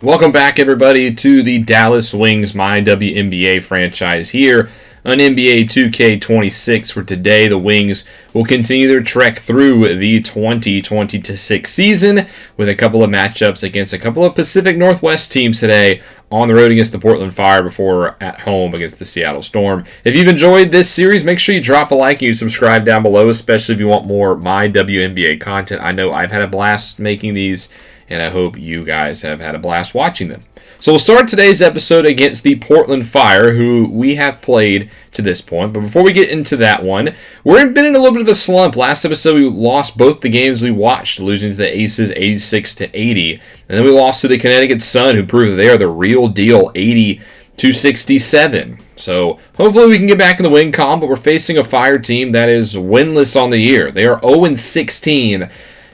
Welcome back, everybody, to the Dallas Wings MyWNBA franchise here on NBA 2K26, where today the Wings will continue their trek through the 2026 season with a couple of matchups against a couple of Pacific Northwest teams today on the road against the Portland Fire before at home against the Seattle Storm. If you've enjoyed this series, make sure you drop a like and you subscribe down below, especially if you want more MyWNBA content. I know I've had a blast making these, and I hope you guys have had a blast watching them. So we'll start today's episode against the Portland Fire, who we have played to this point. But before we get into that one, we've been in a little bit of a slump. Last episode, we lost both the games we watched, losing to the Aces 86-80. And then we lost to the Connecticut Sun, who proved that they are the real deal, 80-67. So hopefully we can get back in the win column, but we're facing a Fire team that is winless on the year. They are 0-16.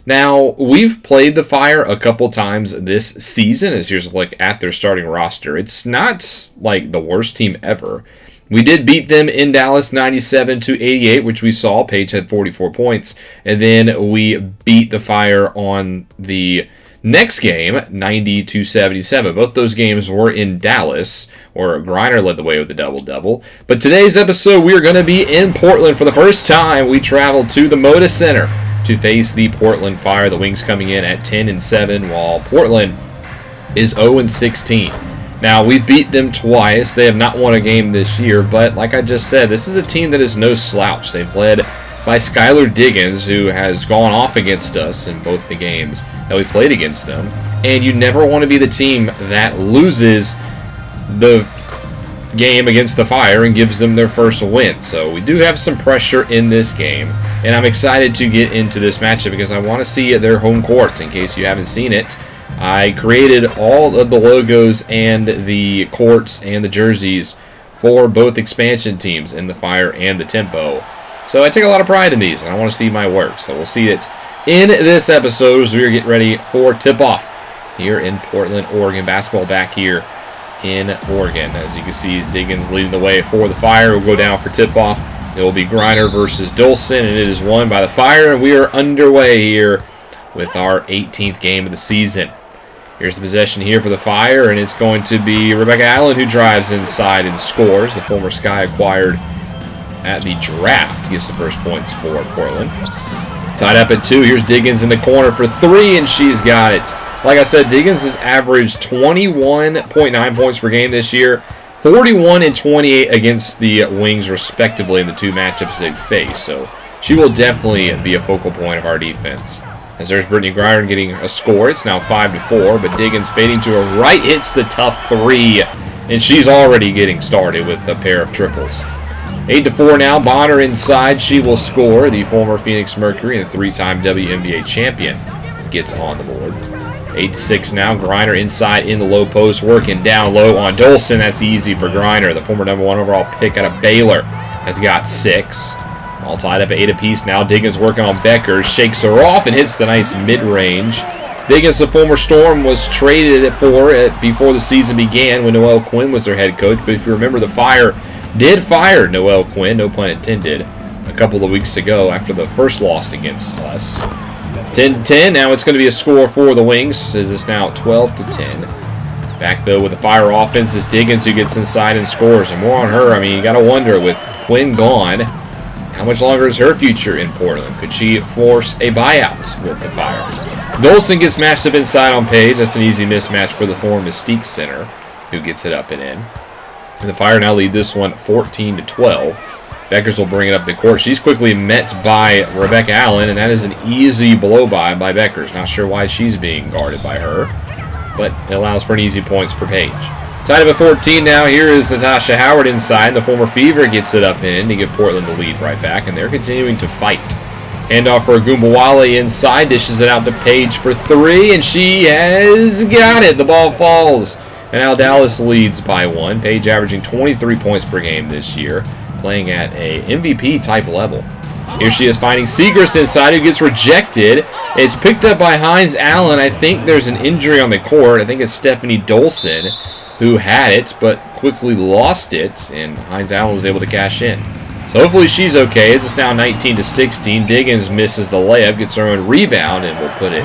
Now, we've played the Fire a couple times this season, as here's a look at their starting roster. It's not like the worst team ever. We did beat them in Dallas 97-88, which we saw. Paige had 44 points. And then we beat the Fire on the next game, 90-77. Both those games were in Dallas, where Griner led the way with a double-double. But today's episode, we are going to be in Portland for the first time. We traveled to the Moda Center to face the Portland Fire. The Wings coming in at 10-7, while Portland is 0-16. Now, we've beat them twice. They have not won a game this year, but like I just said, this is a team that is no slouch. They've led by Skylar Diggins, who has gone off against us in both the games that we played against them. And you never want to be the team that loses the game against the Fire and gives them their first win. So we do have some pressure in this game, and I'm excited to get into this matchup because I want to see their home court. In case you haven't seen it, I created all of the logos and the courts and the jerseys for both expansion teams in the Fire and the Tempo. So I take a lot of pride in these, and I want to see my work. So we'll see it in this episode as we're getting ready for tip-off here in Portland, Oregon. Basketball back here in Oregon. As you can see, Diggins leading the way for the Fire. Will go down for tip-off. It will be Griner versus Dolson, and it is won by the Fire, and we are underway here with our 18th game of the season. Here's the possession here for the Fire, and it's going to be Rebecca Allen who drives inside and scores. The former Sky acquired at the draft gets the first points for Portland. Tied up at 2. Here's Diggins in the corner for 3, and she's got it. Like I said, Diggins has averaged 21.9 points per game this year, 41 and 28 against the Wings, respectively, in the two matchups they've faced. So she will definitely be a focal point of our defense. As there's Brittany Griner getting a score. It's now 5-4, but Diggins fading to her right hits the tough 3, and she's already getting started with a pair of triples. 8-4 now. Bonner inside. She will score. The former Phoenix Mercury and the 3-time WNBA champion gets on the board. 8-6 now. Griner inside in the low post, working down low on Dolson. That's easy for Griner. The former #1 overall pick out of Baylor has got 6. All tied up at 8 apiece now. Diggins working on Bueckers. Shakes her off and hits the nice mid-range. Diggins, the former Storm, was traded for before the season began when Noelle Quinn was their head coach. But if you remember, the Fire did fire Noelle Quinn, no pun intended, a couple of weeks ago after the first loss against us. 10-10. Now it's going to be a score for the Wings, as it's now 12-10. Back, though, with the Fire offense is Diggins, who gets inside and scores. And more on her. I mean, you got to wonder, with Quinn gone, how much longer is her future in Portland? Could she force a buyout with the Fire? Dolson gets matched up inside on Paige. That's an easy mismatch for the former Mystique center, who gets it up and in. And the Fire now lead this one 14-12. Bueckers will bring it up the court. She's quickly met by Rebecca Allen, and that is an easy blow-by by Bueckers. Not sure why she's being guarded by her, but it allows for an easy points for Paige. Tied up at 14 now. Here is Natasha Howard inside. The former Fever gets it up in to give Portland the lead right back, and they're continuing to fight. Handoff for Agumbawale inside. Dishes it out to Paige for 3, and she has got it. The ball falls. And now Dallas leads by 1. Paige averaging 23 points per game this year, playing at a MVP-type level. Here she is finding Segrist inside, who gets rejected. It's picked up by Hines Allen. I think there's an injury on the court. I think it's Stephanie Dolson who had it, but quickly lost it, and Hines Allen was able to cash in. So hopefully she's okay, as it's now 19-16. Diggins misses the layup, gets her own rebound, and will put it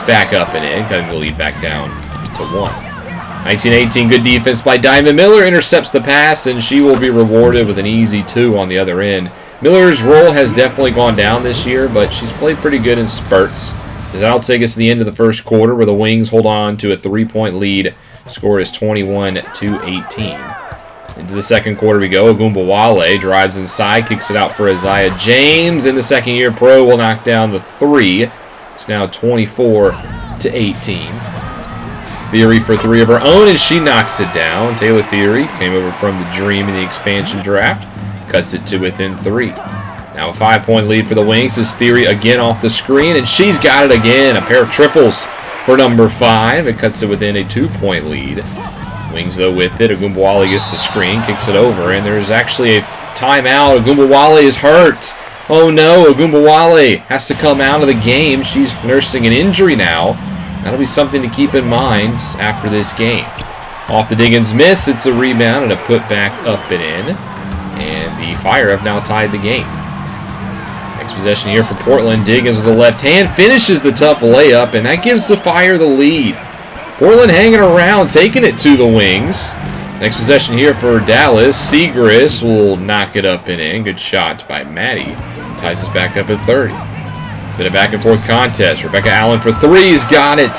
back up and in, cutting the lead back down to 1. 19-18, good defense by Diamond Miller. Intercepts the pass, and she will be rewarded with an easy 2 on the other end. Miller's role has definitely gone down this year, but she's played pretty good in spurts. That'll take us to the end of the first quarter, where the Wings hold on to a 3-point lead. Score is 21-18. Into the second quarter we go. Ogunbowale drives inside, kicks it out for Isaiah James, and the second-year pro will knock down the 3. It's now 24-18. Theory for 3 of her own, and she knocks it down. Taylor Theory came over from the Dream in the expansion draft, cuts it to within 3. Now a 5-point lead for the Wings. Is Theory again off the screen, and she's got it again. A pair of triples for number 5. It cuts it within a 2-point lead. Wings, though, with it. Ogunbowale gets the screen, kicks it over, and there's actually a timeout. Ogunbowale is hurt. Oh no, Ogunbowale has to come out of the game. She's nursing an injury now. That'll be something to keep in mind after this game. Off the Diggins miss, it's a rebound and a put back up and in. And the Fire have now tied the game. Next possession here for Portland. Diggins with the left hand finishes the tough layup, and that gives the Fire the lead. Portland hanging around, taking it to the Wings. Next possession here for Dallas. Segrist will knock it up and in. Good shot by Maddie. Ties us back up at 30. It's been a back-and-forth contest. Rebecca Allen for 3's got it.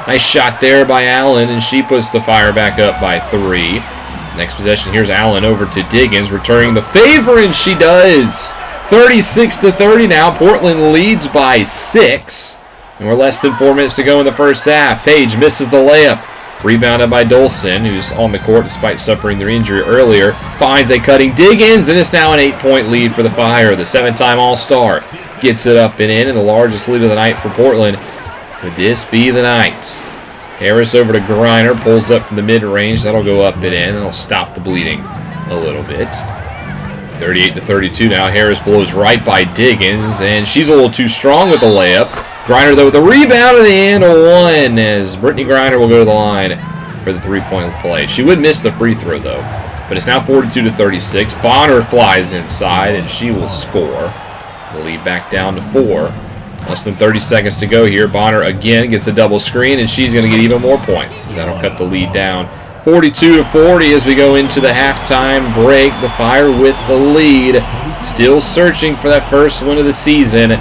Nice shot there by Allen, and she puts the Fire back up by 3. Next possession, here's Allen over to Diggins, returning the favor, and she does. 36-30 now. Portland leads by 6. And we're less than 4 minutes to go in the first half. Paige misses the layup. Rebounded by Dolson, who's on the court despite suffering their injury earlier. Finds a cutting Diggins, and it's now an 8-point lead for the Fire. The 7-time All-Star gets it up and in, and the largest lead of the night for Portland. Could this be the night? Harris over to Griner, pulls up from the mid-range. That'll go up and in. That'll stop the bleeding a little bit. 38-32 now. Harris blows right by Diggins, and she's a little too strong with the layup. Griner, though, with the rebound in the end of 1, as Brittany Griner will go to the line for the 3-point play. She would miss the free throw, though. But it's now 42-36. Bonner flies inside, and she will score. The lead back down to 4. Less than 30 seconds to go here. Bonner again gets a double screen, and she's going to get even more points. That'll cut the lead down 42-40 as we go into the halftime break. The Fire with the lead. Still searching for that first win of the season.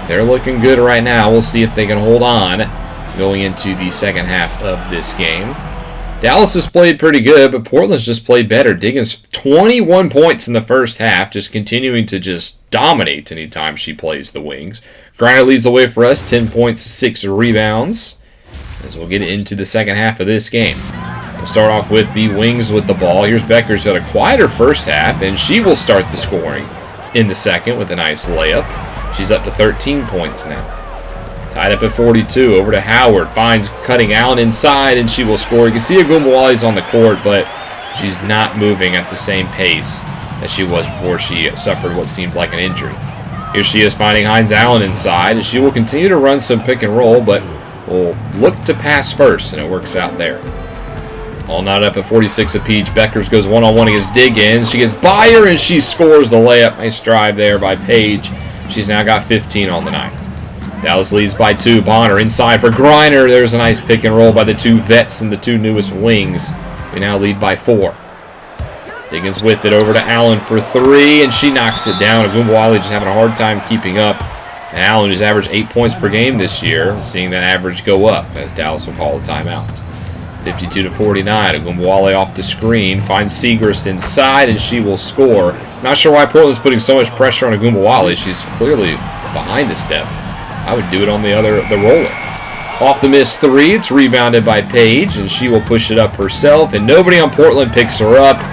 They're looking good right now. We'll see if they can hold on going into the second half of this game. Dallas has played pretty good, but Portland's just played better. Diggins 21 points in the first half, just continuing to just dominate anytime she plays the Wings. Griner leads the way for us, 10 points, 6 rebounds, as we'll get into the second half of this game. We'll start off with the Wings with the ball. Here's Bueckers, got a quieter first half, and she will start the scoring in the second with a nice layup. She's up to 13 points now. Tied up at 42, over to Howard. Finds cutting Allen inside, and she will score. You can see Ogunbowale's on the court, but she's not moving at the same pace as she was before she suffered what seemed like an injury. Here she is finding Hines Allen inside, and she will continue to run some pick and roll, but will look to pass first, and it works out there. All knotted up at 46 of Paige Bueckers goes one-on-one against Diggins. She gets by her, and she scores the layup. Nice drive there by Paige. She's now got 15 on the night. Dallas leads by 2. Bonner inside for Griner. There's a nice pick and roll by the 2 vets and the 2 newest Wings. We now lead by 4. Diggins with it over to Allen for 3, and she knocks it down. Ogunbowale just having a hard time keeping up. And Allen has averaged 8 points per game this year, seeing that average go up as Dallas will call a timeout. 52-49. Ogunbowale off the screen, finds Segrist inside, and she will score. Not sure why Portland's putting so much pressure on Ogunbowale. She's clearly behind a step. I would do it on the roller. Off the missed 3, it's rebounded by Paige, and she will push it up herself, and nobody on Portland picks her up,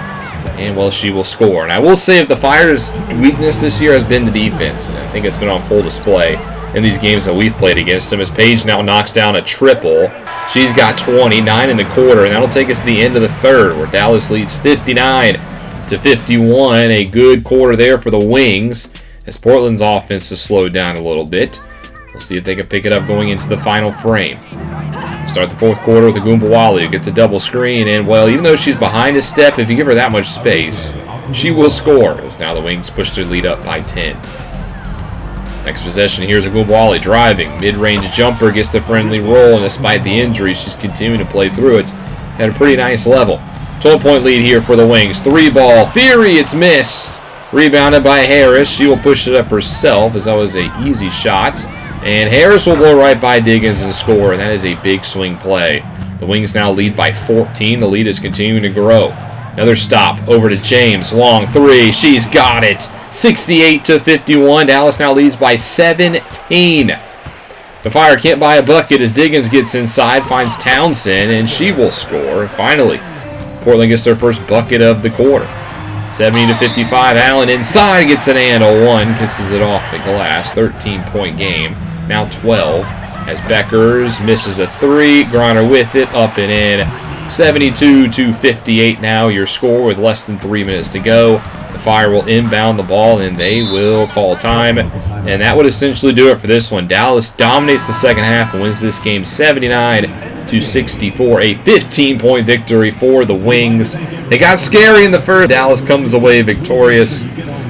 and, well, she will score. And I will say if the Fire's weakness this year has been the defense, and I think it's been on full display in these games that we've played against them, as Paige now knocks down a triple. She's got 20, 9 in the quarter, and that'll take us to the end of the third, where Dallas leads 59-51. A good quarter there for the Wings, as Portland's offense has slowed down a little bit. We'll see if they can pick it up going into the final frame. Start the fourth quarter with Ogunbowale, who gets a double screen, and, well, even though she's behind a step, if you give her that much space, she will score, as now the Wings push their lead up by 10. Next possession, here's Ogunbowale driving. Mid-range jumper, gets the friendly roll, and despite the injury, she's continuing to play through it at a pretty nice level. 12-point lead here for the Wings. 3-ball. Theory, it's missed. Rebounded by Harris. She will push it up herself as that was an easy shot. And Harris will blow right by Diggins and score, and that is a big swing play. The Wings now lead by 14. The lead is continuing to grow. Another stop over to James. Long three. She's got it. 68-51. Dallas now leads by 17. The Fire can't buy a bucket as Diggins gets inside, finds Townsend, and she will score. Finally, Portland gets their first bucket of the quarter. 70-55. Allen inside gets an and a one, kisses it off the glass. 13-point game. Now 12 as Bueckers misses the three. Griner with it, up and in. 72-58 now your score with less than 3 minutes to go. The Fire will inbound the ball and they will call time. And that would essentially do it for this one. Dallas dominates the second half and wins this game 79-64. A 15-point victory for the Wings. They got scary in the first. Dallas comes away victorious,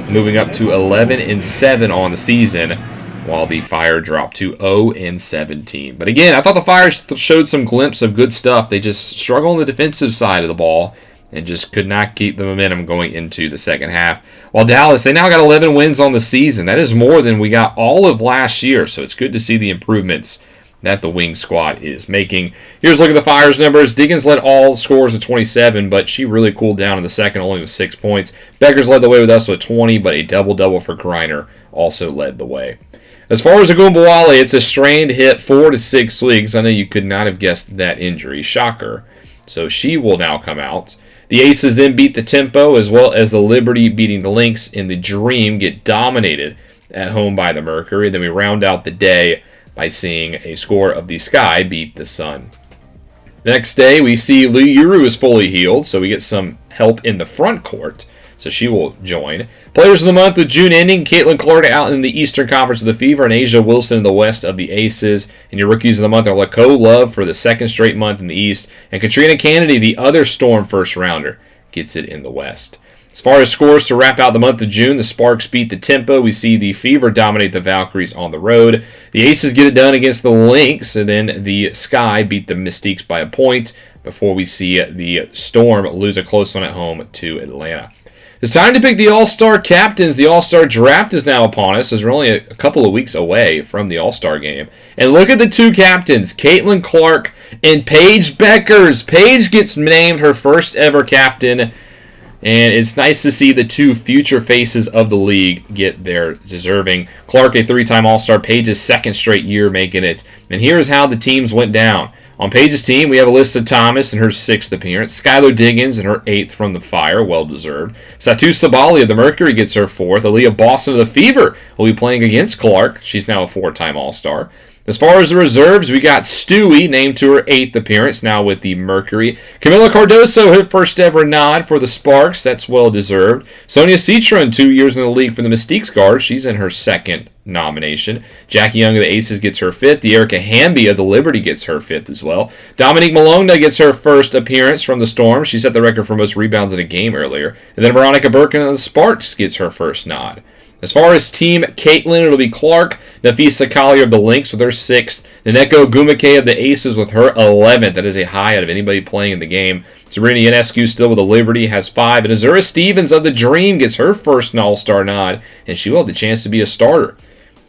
moving up to 11-7 on the season, while the Fire dropped to 0-17. But again, I thought the Fire showed some glimpse of good stuff. They just struggle on the defensive side of the ball and just could not keep the momentum going into the second half. While Dallas, they now got 11 wins on the season. That is more than we got all of last year, so it's good to see the improvements that the Wings squad is making. Here's a look at the Fire's numbers. Diggins led all scores with 27, but she really cooled down in the second, only with 6 points. Bueckers led the way with us with 20, but a double-double for Griner also led the way. As far as Agumbawale, it's a strained hip, 4 to 6 weeks. I know you could not have guessed that injury. Shocker. So she will now come out. The Aces then beat the Tempo, as well as the Liberty beating the Lynx, and the Dream get dominated at home by the Mercury. Then we round out the day by seeing a score of the Sky beat the Sun. The next day, we see Liuru is fully healed, so we get some help in the front court. So she will join. Players of the month with June ending, Caitlin Clark out in the Eastern Conference of the Fever, and Asia Wilson in the West of the Aces. And your rookies of the month are Laco Love for the second straight month in the East, and Katrina Kennedy, the other Storm first rounder, gets it in the West. As far as scores to wrap out the month of June, the Sparks beat the Tempo. We see the Fever dominate the Valkyries on the road. The Aces get it done against the Lynx, and then the Sky beat the Mystiques by a point before we see the Storm lose a close one at home to Atlanta. It's time to pick the All-Star captains. The All-Star draft is now upon us, as we're only a couple of weeks away from the All-Star game. And look at the two captains, Caitlin Clark and Paige Bueckers. Paige gets named her first ever captain, and it's nice to see the two future faces of the league get their deserving. Clark, a 3-time All-Star, Paige's second straight year making it. And here's how the teams went down. On Paige's team, we have Alyssa Thomas in her 6th appearance. Skylar Diggins in her 8th from the Fire, well-deserved. Satu Sabali of the Mercury gets her 4th. Aaliyah Boston of the Fever will be playing against Clark. She's now a 4-time All-Star. As far as the reserves, we got Stewie named to her 8th appearance, now with the Mercury. Camila Cardoso, her first ever nod for the Sparks. That's well-deserved. Sonia Citron, 2 years in the league for the Mystiques guard. She's in her 2nd nomination. Jackie Young of the Aces gets her 5th. Erica Hamby of the Liberty gets her 5th as well. Dominique Malonga gets her 1st appearance from the Storm. She set the record for most rebounds in a game earlier. And then Veronica Birkin of the Sparks gets her 1st nod. As far as Team Caitlin, it'll be Clark, Nafisa Collier of the Lynx with her 6th, Naneko Gumake of the Aces with her 11th. That is a high out of anybody playing in the game. Sabrina Ionescu still with the Liberty has 5, and Azura Stevens of the Dream gets her 1st All-Star nod, and she will have the chance to be a starter.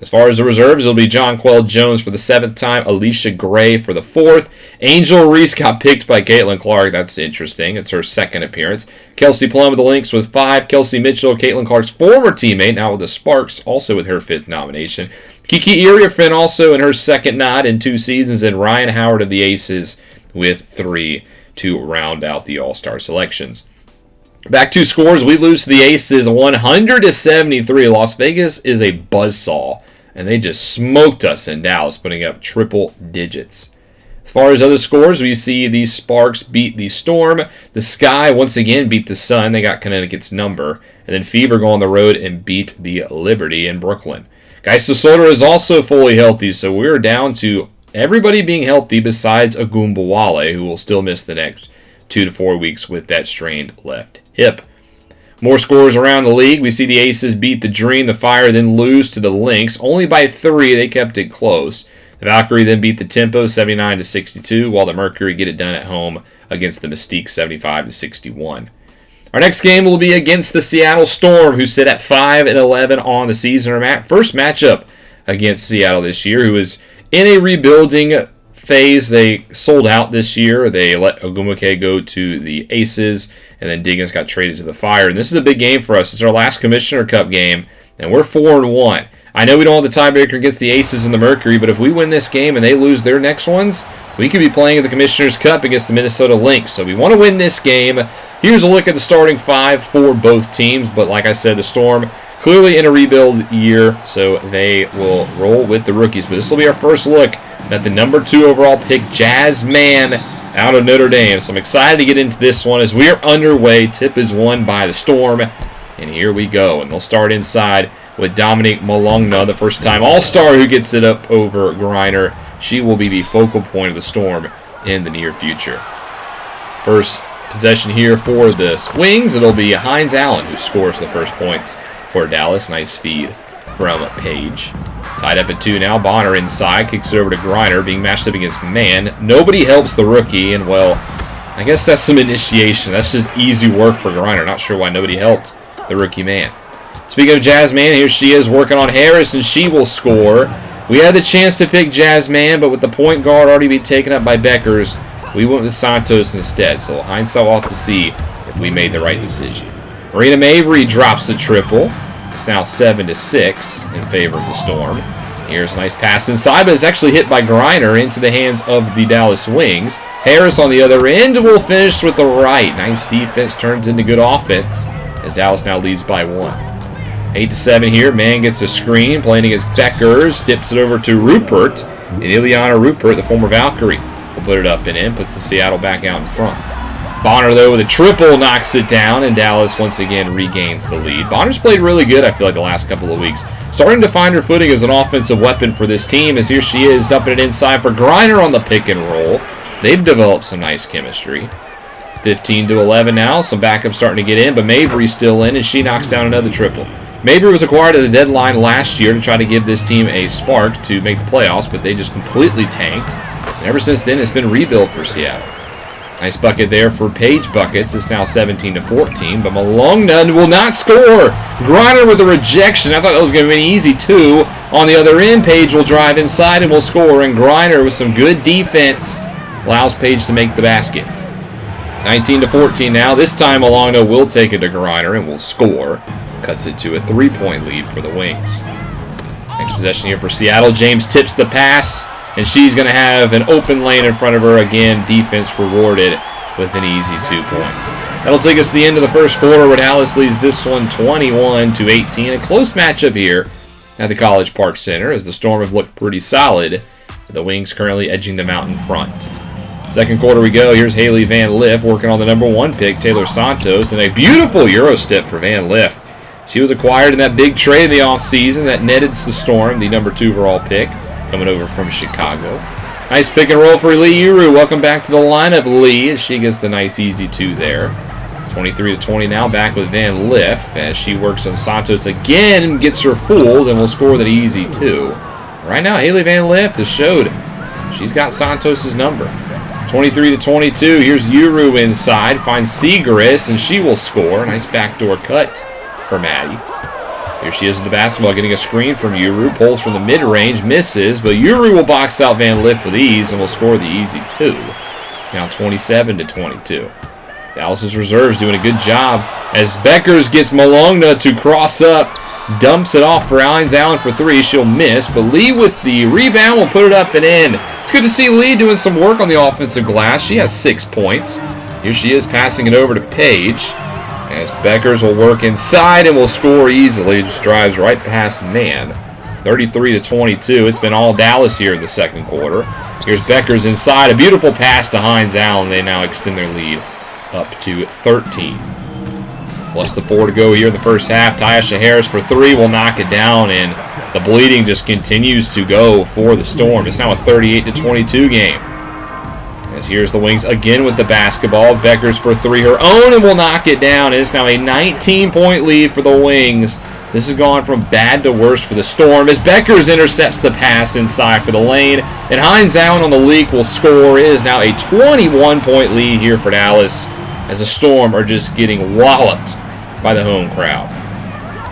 As far as the reserves, it'll be Jonquel Jones for the 7th time, Alicia Gray for the 4th. Angel Reese got picked by Caitlin Clark. That's interesting. It's her 2nd appearance. Kelsey Plum of the Lynx with 5. Kelsey Mitchell, Caitlin Clark's former teammate, now with the Sparks, also with her 5th nomination. Kiki Iriafin also in her 2nd nod in 2 seasons, and Ryan Howard of the Aces with 3 to round out the All-Star selections. Back to scores, we lose to the Aces 100-73. Las Vegas is a buzzsaw, and they just smoked us in Dallas, putting up triple digits. As far as other scores, we see the Sparks beat the Storm. The Sky once again beat the Sun. They got Connecticut's number. And then Fever go on the road and beat the Liberty in Brooklyn. Geisel is also fully healthy, so we're down to everybody being healthy besides Agumbawale, who will still miss the next 2 to 4 weeks with that strained left hip. More scores around the league. We see the Aces beat the Dream, the Fire, then lose to the Lynx. Only by 3, they kept it close. The Valkyrie then beat the Tempo 79-62, while the Mercury get it done at home against the Mystique 75-61. Our next game will be against the Seattle Storm, who sit at 5-11 on the season. Our first matchup against Seattle this year, who is in a rebuilding phase. They sold out this year. They let Ogumake go to the Aces, and then Diggins got traded to the Fire. And this is a big game for us. It's our last Commissioner Cup game, and we're 4-1. I know we don't have the tiebreaker against the Aces and the Mercury, but if we win this game and they lose their next ones, we could be playing in the Commissioner's Cup against the Minnesota Lynx. So we want to win this game. Here's a look at the starting five for both teams, but like I said, the Storm clearly in a rebuild year, so they will roll with the rookies. But this will be our first look at the number 2 overall pick, Jazz Mann, out of Notre Dame. So I'm excited to get into this one as we are underway. Tip is won by the Storm, and here we go. And they'll start inside with Dominique Malongna, the first-time All-Star who gets it up over Griner. She will be the focal point of the Storm in the near future. First possession here for the Wings, it'll be Hines Allen who scores the first points for Dallas. Nice feed from Paige. Tied up at 2 now. Bonner inside. Kicks it over to Griner. Being matched up against Mann. Nobody helps the rookie. And, well, I guess that's some initiation. That's just easy work for Griner. Not sure why nobody helped the rookie Mann. Speaking of Jazz Mann, here she is working on Harris, and she will score. We had the chance to pick Jazz Mann, but with the point guard already being taken up by Bueckers, we went with Santos instead. So hindsight will have to see if we made the right decision. Marina Mabry drops the triple. It's now 7-6 in favor of the Storm. Here's a nice pass inside, but it's actually hit by Griner into the hands of the Dallas Wings. Harris on the other end will finish with the right. Nice defense turns into good offense as Dallas now leads by 1. 8-7 here. Mann gets a screen, playing against Bueckers. Dips it over to Rupert. And Ileana Rupert, the former Valkyrie, will put it up and in. Puts the Seattle back out in front. Bonner, though, with a triple, knocks it down, and Dallas once again regains the lead. Bonner's played really good, I feel like, the last couple of weeks. Starting to find her footing as an offensive weapon for this team, as here she is, dumping it inside for Griner on the pick and roll. They've developed some nice chemistry. 15-11 now. Some backup starting to get in, but Mabry's still in, and she knocks down another triple. Mabry was acquired at the deadline last year to try to give this team a spark to make the playoffs, but they just completely tanked. And ever since then, it's been rebuilt for Seattle. Nice bucket there for Paige Bueckers. It's now 17-14, but Malongna will not score. Griner with a rejection. I thought that was going to be an easy 2. On the other end, Paige will drive inside and will score, and Griner with some good defense allows Paige to make the basket. 19-14 now. This time, Malongna will take it to Griner and will score. Cuts it to a 3-point lead for the Wings. Next possession here for Seattle. James tips the pass, and she's going to have an open lane in front of her. Again, defense rewarded with an easy 2 points. That'll take us to the end of the first quarter, where Dallas leads this one 21-18. A close matchup here at the College Park Center, as the Storm have looked pretty solid, with the Wings currently edging them out in front. Second quarter we go. Here's Haley Van Lith working on the number 1 pick, Taylor Santos, and a beautiful Euro step for Van Lith. She was acquired in that big trade in the offseason that netted the Storm, the number 2 overall pick, coming over from Chicago. Nice pick and roll for Lee Uru. Welcome back to the lineup, Lee, as she gets the nice easy 2 there. 23-20 now, back with Van Lith as she works on Santos again and gets her fooled and will score that easy 2. Right now, Haley Van Lith has showed she's got Santos' number. 23-22, here's Uru inside, finds Segaris, and she will score. Nice backdoor cut for Maddie. Here she is in the basketball, getting a screen from Uru. Pulls from the mid-range, misses, but Uru will box out Van Lith with ease and will score the easy 2. It's now 27-22. Dallas's reserves doing a good job as Bueckers gets Malongna to cross up, dumps it off for Hines Allen for 3. She'll miss, but Lee with the rebound will put it up and in. It's good to see Lee doing some work on the offensive glass. She has 6 points. Here she is passing it over to Paige, as Bueckers will work inside and will score easily. Just drives right past Mann. 33-22. It's been all Dallas here in the second quarter. Here's Bueckers inside. A beautiful pass to Hines Allen. They now extend their lead up to 13. Plus the 4 to go here in the first half. Tyasha Harris for 3 will knock it down, and the bleeding just continues to go for the Storm. It's now a 38-22 game. As here's the Wings again with the basketball. Bueckers for 3, her own, and will knock it down. It's now a 19-point lead for the Wings This has gone from bad to worse for the Storm as Bueckers intercepts the pass inside for the lane. And Hines Allen on the leak will score. It is now a 21-point lead here for Dallas as the Storm are just getting walloped by the home crowd.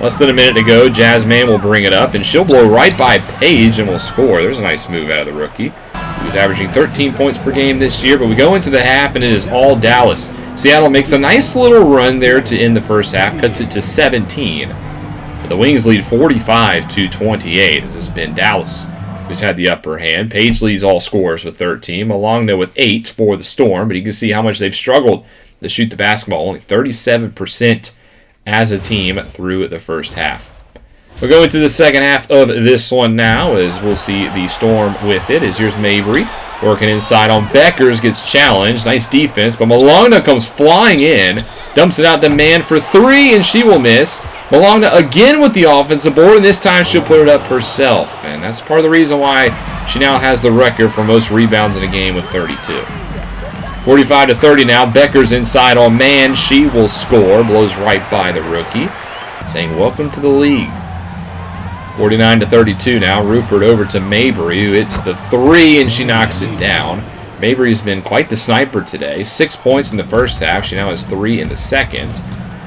Less than a minute to go. Jasmine will bring it up, and she'll blow right by Paige and will score. There's a nice move out of the rookie. He was averaging 13 points per game this year, but we go into the half, and it is all Dallas. Seattle makes a nice little run there to end the first half, cuts it to 17. But the Wings lead 45-28. It has been Dallas who's had the upper hand. Paige leads all scorers with 13. Malonga with 8 for the Storm, but you can see how much they've struggled to shoot the basketball. Only 37% as a team through the first half. We'll go into the second half of this one now as we'll see the Storm with it. As here's Mabry working inside on Bueckers, gets challenged. Nice defense, but Malonga comes flying in, dumps it out to man for 3, and she will miss. Malonga again with the offensive board, and this time she'll put it up herself. And that's part of the reason why she now has the record for most rebounds in a game with 32. 45-30 now. Bueckers inside on man. She will score. Blows right by the rookie, saying welcome to the league. 49-32 now. Rupert over to Mabry, who hits the 3, and she knocks it down. Mabry's been quite the sniper today. 6 points in the first half. She now has 3 in the second.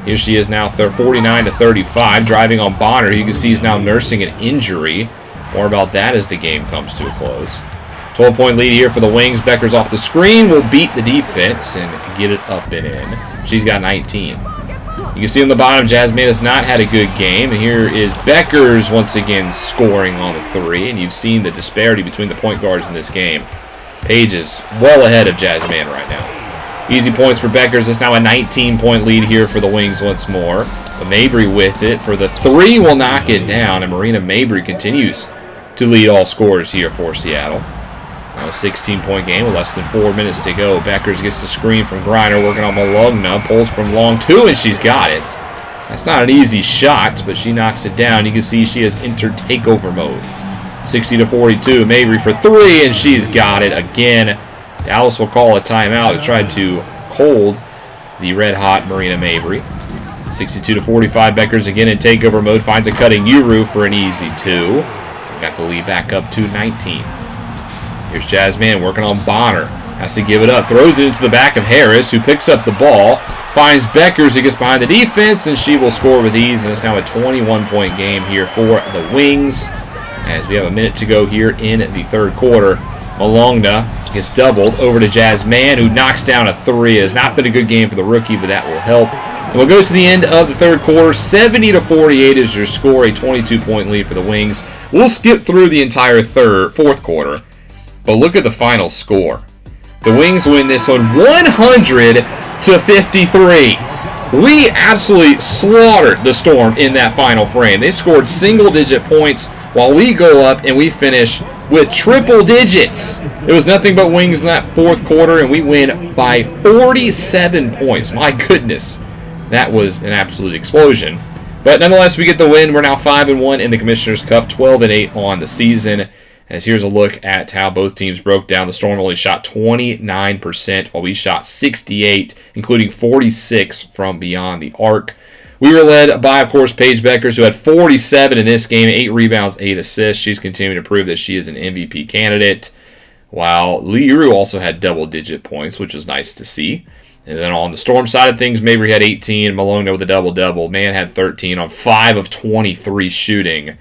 Here she is now 49-35, driving on Bonner. You can see he's now nursing an injury. More about that as the game comes to a close. 12-point lead here for the Wings. Bueckers off the screen will beat the defense and get it up and in. She's got 19. You can see on the bottom, Jasmine has not had a good game. And here is Bueckers once again scoring on the 3. And you've seen the disparity between the point guards in this game. Paige is well ahead of Jasmine right now. Easy points for Bueckers. It's now a 19-point lead here for the Wings once more. But Mabry with it for the 3 will knock it down. And Marina Mabry continues to lead all scorers here for Seattle. A 16-point game with less than 4 minutes to go. Bueckers gets the screen from Griner, working on Malonga. Pulls from long 2, and she's got it. That's not an easy shot, but she knocks it down. You can see she has entered takeover mode. 60-42. Mabry for 3, and she's got it again. Dallas will call a timeout to try to hold the red-hot Marina Mabry. 62-45. Bueckers again in takeover mode. Finds a cutting Uru for an easy 2. Got the lead back up to 19. Here's Jasmine working on Bonner. Has to give it up. Throws it into the back of Harris, who picks up the ball. Finds Bueckers, who gets behind the defense, and she will score with ease. And it's now a 21-point game here for the Wings. As we have a minute to go here in the third quarter. Malonga gets doubled over to Jasmine, who knocks down a 3. It has not been a good game for the rookie, but that will help. And we'll go to the end of the third quarter. 70-48 is your score. A 22-point lead for the Wings. We'll skip through the entire fourth quarter. But look at the final score. The Wings win this one 100-53. We absolutely slaughtered the Storm in that final frame. They scored single-digit points while we go up and we finish with triple digits. It was nothing but Wings in that fourth quarter, and we win by 47 points. My goodness, that was an absolute explosion. But nonetheless, we get the win. We're now 5-1 in the Commissioner's Cup, 12-8 on the season. As here's a look at how both teams broke down. The Storm only shot 29%, while we shot 68%, including 46% from beyond the arc. We were led by, of course, Paige Bueckers, who had 47 in this game, 8 rebounds, 8 assists. She's continuing to prove that she is an MVP candidate, while Liuru also had double-digit points, which was nice to see. And then on the Storm side of things, Mabry had 18, Malonga with a double-double. Man had 13 on 5 of 23 shooting.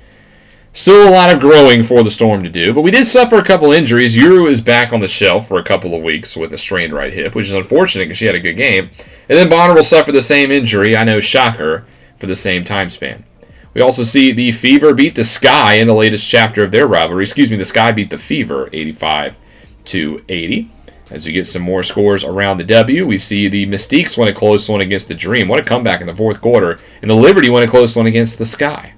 Still a lot of growing for the Storm to do, but we did suffer a couple injuries. Uru is back on the shelf for a couple of weeks with a strained right hip, which is unfortunate because she had a good game. And then Bonner will suffer the same injury, I know, shocker, for the same time span. We also see the Fever beat the Sky in the latest chapter of their rivalry. The Sky beat the Fever 85-80. As we get some more scores around the W, we see the Mystiques win a close one against the Dream. What a comeback in the fourth quarter. And the Liberty win a close one against the Sky.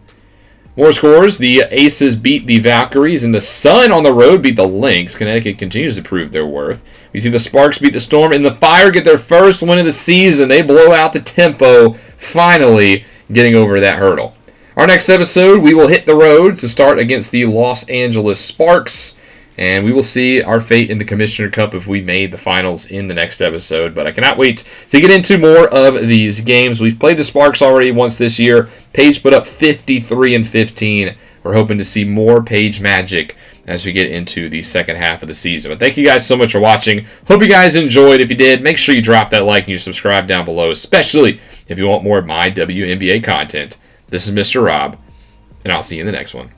More scores. The Aces beat the Valkyries, and the Sun on the road beat the Lynx. Connecticut continues to prove their worth. We see the Sparks beat the Storm, and the Fire get their first win of the season. They blow out the tempo, finally getting over that hurdle. Our next episode, we will hit the road to start against the Los Angeles Sparks. And we will see our fate in the Commissioner Cup if we made the finals in the next episode. But I cannot wait to get into more of these games. We've played the Sparks already once this year. Paige put up 53 and 15. We're hoping to see more Paige magic as we get into the second half of the season. But thank you guys so much for watching. Hope you guys enjoyed. If you did, make sure you drop that like and you subscribe down below, especially if you want more of my WNBA content. This is Mr. Rob, and I'll see you in the next one.